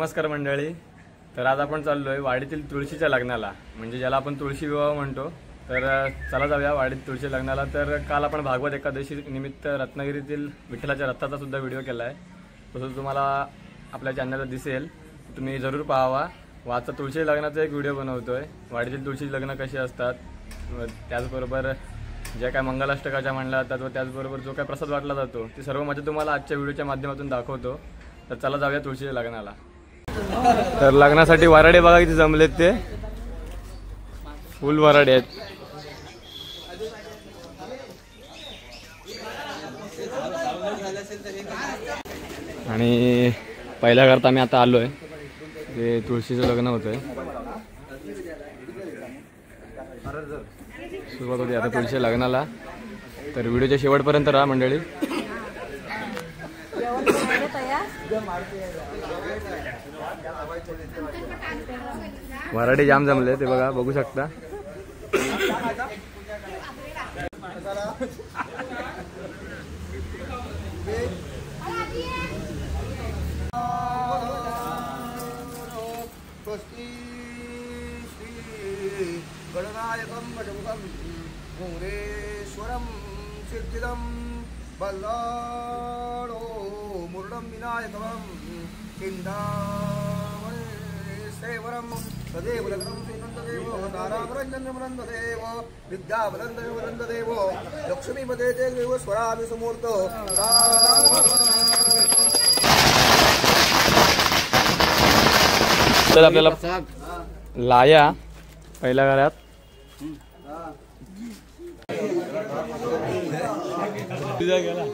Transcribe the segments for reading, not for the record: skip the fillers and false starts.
नमस्कार मंडळी. तर आज आपण चाललोय वाडीतील तुळशीच्या लग्नाला, म्हणजे ज्याला आपण तुळशी विवाह म्हणतो. तर चला जाऊया वाडीत तुळशी लग्नाला. तर काल आपण भागवत एकादशी निमित्त रत्नागिरीतील विठ्ठलाच्या रथाचा सुद्धा व्हिडिओ केला आहे. तसंच तुम्हाला आपल्या चॅनलला दिसेल, तुम्ही जरूर पाहावा. वाचा तुळशी लग्नाचा एक व्हिडिओ बनवतोय, वाडीतील तुळशी लग्न कशी असतात, त्याचबरोबर जे काय मंगलाष्टकाच्या म्हणल्या जातात व त्याचबरोबर जो काय प्रसाद वाटला जातो, ती सर्व मजा तुम्हाला आजच्या व्हिडिओच्या माध्यमातून दाखवतो. तर चला जाऊया तुळशीच्या लग्नाला. तर लग्नासाठी वराडे बघा किती जमलेत, ते फुल वराडे आहेत. आणि पहिल्या घरात आम्ही आता आलोय, ते तुळशीचं लग्न होतंय. सुरुवात होती आता तुळशीच्या लग्नाला. तर व्हिडिओच्या शेवटपर्यंत राहा मंडळी. वराडे जाम जमले ते बघा, बघू शकता. गणनायकं भजमुखं भुवनेश्वरं सिद्धिदं बल्लाळो मुरडं विनायकं चिन्तामणि सेवरं तदेव लग्नं श्रीनन्ददेव तारावरञ्जनवरन्ददेव विद्यावरन्ददेव लक्ष्मीपदे ते देव स्वरामि समूर्त. तर आपल्याला लाया पहिल्या घरात गेला.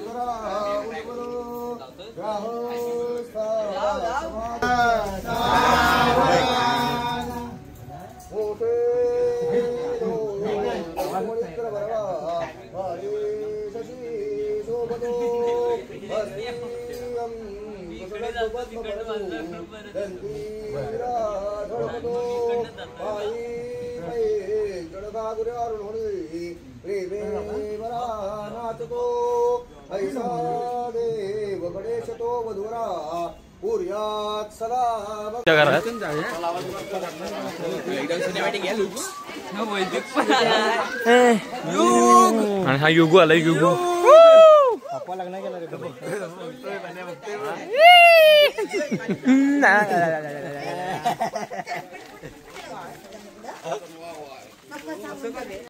आणि हा युगू आलाय, युगू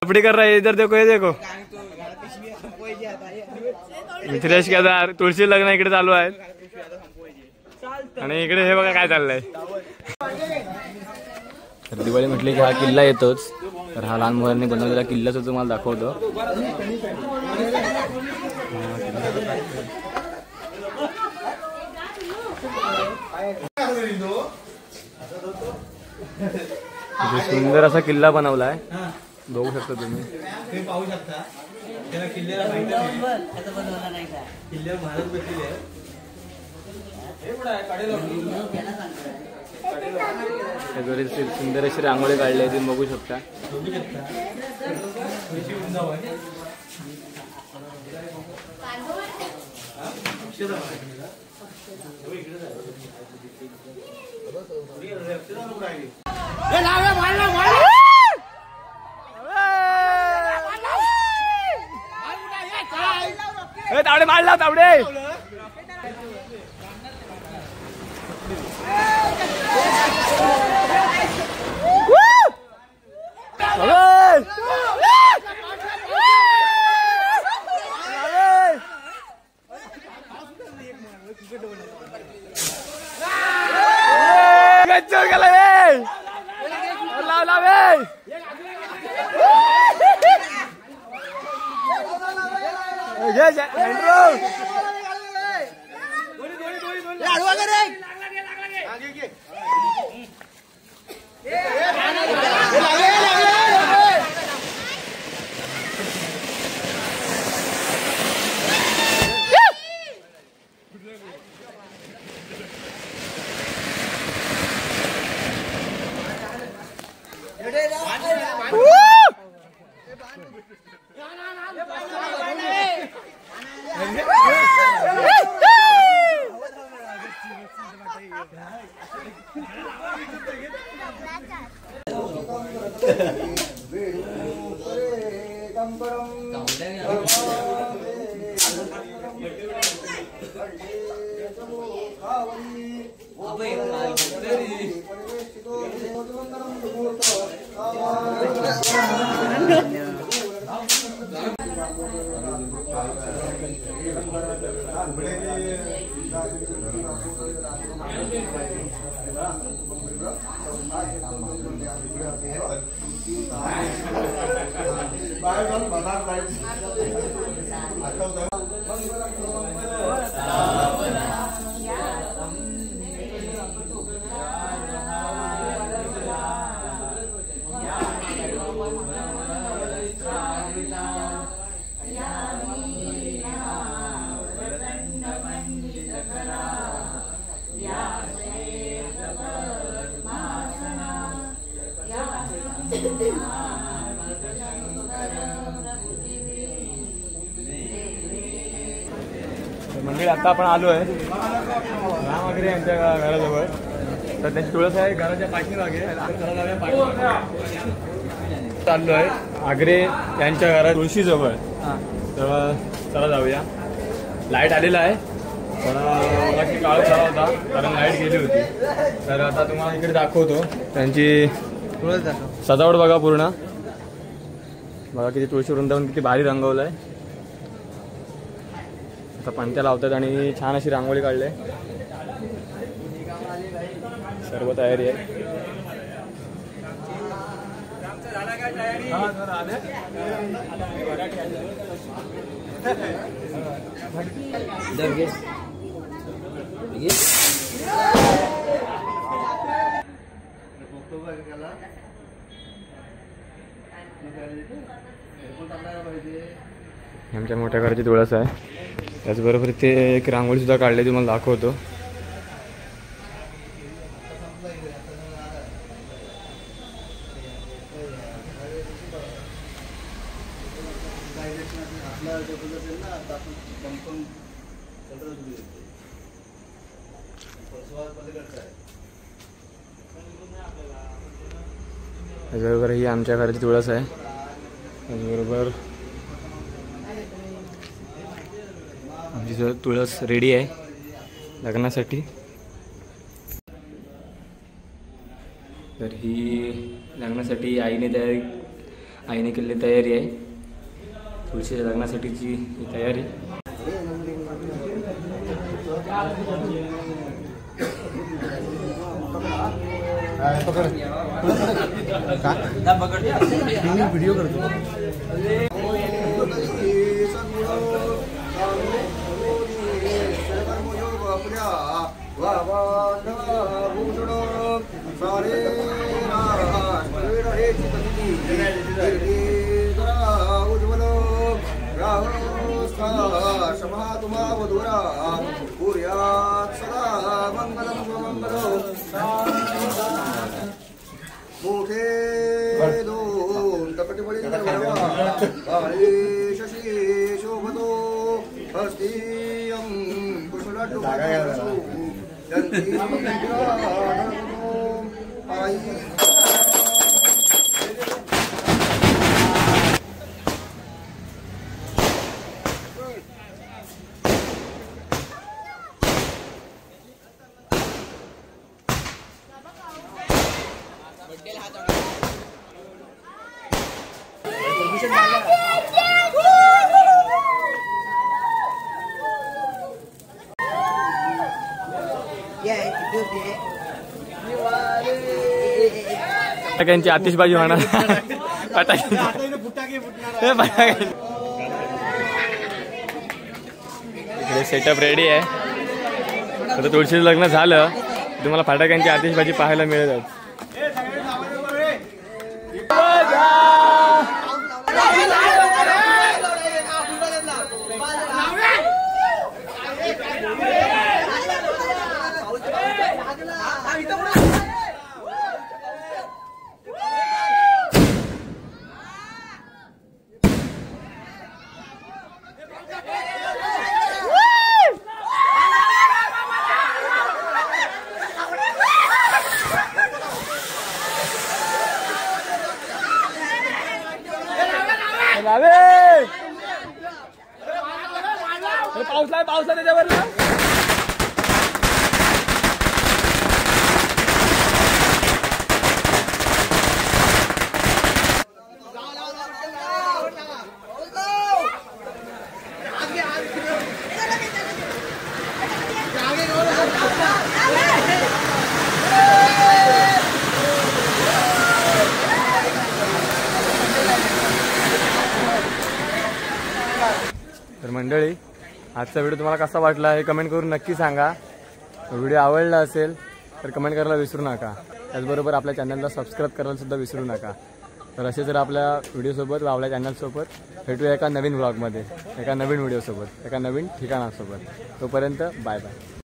कपड़ी कर रहा है. इधर देखो, ये देखो मिथिलेश केदार तुळशी लग्न इकडे चालू आहे. आणि इकडे हे बघा काय चाललंय. तर दिवाळी म्हटली की हा किल्ला येतोच. तर हा लहान मुलांनी बनवलेला किल्लाच तुम्हाला दाखवतो. सुंदर असा किल्ला बनवलाय, बघू शकता तुम्ही. पाहू शकता त्याला किल्ल्याला किल्ल्यावर भारत बसलेले आहे. सुंदर अशी रांगोळी काढली आहे, तुम्ही बघू शकता. तावडे मारला, तावडे मंडळी आता आपण आलो आहे राम आगरे यांच्या घराजवळ. तर त्यांची तुळस आहे घराच्या पाठीमागे. चाललो आहे आगरे यांच्या घरात तुळशीजवळ. तर चला जाऊया. लाईट आलेला आहे पण काळ झाला होता कारण लाईट गेली होती. तर आता तुम्हाला इकडे दाखवतो त्यांची तुळस सजावट बघा पूर्ण. बघा किती तुळशी वृंदावन किती भारी रंगवलं आहे. आता पणत्या लावतात आणि छान अशी रांगोळी काढले. सर्व तयारी आहे. आमच्या मोठ्या घराची तुळस आहे. त्याचबरोबर ते एक रांगोळी सुद्धा काढली तुम्हाला दाखवतो. त्याचबरोबर ही आमच्या घराची तुळस आहे. त्याचबरोबर आमची तुळस रेडी आहे लग्नासाठी. तर ही लग्नासाठी आईने केलेली तयारी आहे. तुळशीच्या लग्नासाठीची ही तयारी. व्हिडिओ करतो. फटाक्यांची आतिषबाजी होणार. इकडे सेटअप रेडी आहे. आता तुळशीचं लग्न झालं तुम्हाला फटाक्यांची आतिषबाजी पाहायला मिळेल. पाऊस त्याच्यावर तर मंडळी, आजचा व्हिडिओ तुम्हाला कसा वाटला हे कमेंट करून नक्की सांगा. व्हिडिओ आवडला असेल तर कमेंट करायला विसरू नका. त्याचबरोबर आपल्या चॅनलला सबस्क्राईब करायला सुद्धा विसरू नका. तर असे जर आपल्या व्हिडिओसोबत व आपल्या चॅनलसोबत भेटूया एका नवीन व्लॉगमध्ये, एका नवीन व्हिडिओसोबत, एका नवीन ठिकाणासोबत. तोपर्यंत बाय बाय.